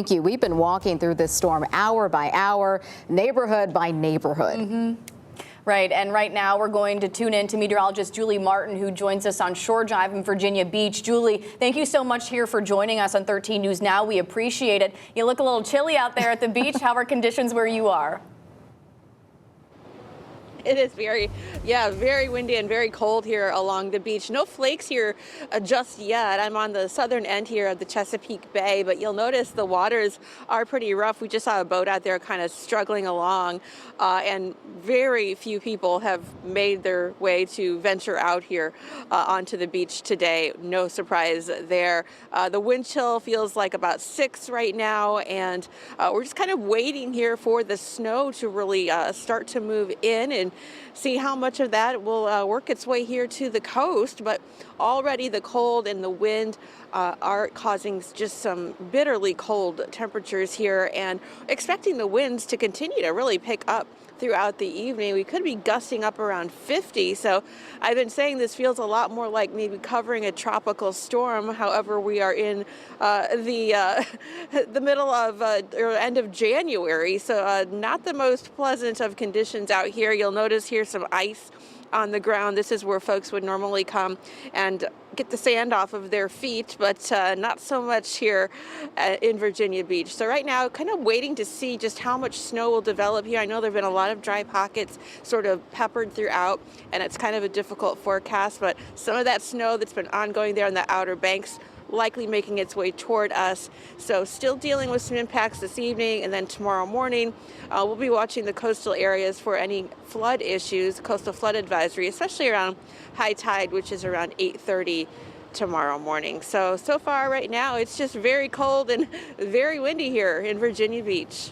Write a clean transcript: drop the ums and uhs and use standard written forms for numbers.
Thank you. We've been walking through this storm hour by hour, neighborhood by neighborhood. Right, and right now we're going to tune in to meteorologist Julie Martin, who joins us on Shore Drive in Virginia Beach. Julie, thank you so much here for joining us on 13 News Now. We appreciate it. You look a little chilly out there at the beach. How are conditions where you are? It is very windy and very cold here along the beach. No flakes here just yet. I'm on the southern end here of the Chesapeake Bay, but you'll notice the waters are pretty rough. We just saw a boat out there kind of struggling along, and very few people have made their way to venture out here onto the beach today. No surprise there. The wind chill feels like about 6 right now, and we're just kind of waiting here for the snow to really start to move in and see how much of that will work its way here to the coast. But already the cold and the wind are causing just some bitterly cold temperatures here, and expecting the winds to continue to really pick up throughout the evening. We could be gusting up around 50. So I've been saying this feels a lot more like maybe covering a tropical storm. However, we are in the middle of or end of January, so not the most pleasant of conditions out here. You'll notice here some ice on the ground. This is where folks would normally come and get the sand off of their feet, but not so much here in Virginia Beach. So right now, kind of waiting to see just how much snow will develop here. I know there have been a lot of dry pockets sort of peppered throughout, and it's kind of a difficult forecast, but some of that snow that's been ongoing there on the Outer Banks likely making its way toward us. So still dealing with some impacts this evening, and then tomorrow morning we'll be watching the coastal areas for any flood issues, coastal flood advisory, especially around high tide, which is around 8:30 tomorrow morning. So far right now it's just very cold and very windy here in Virginia Beach.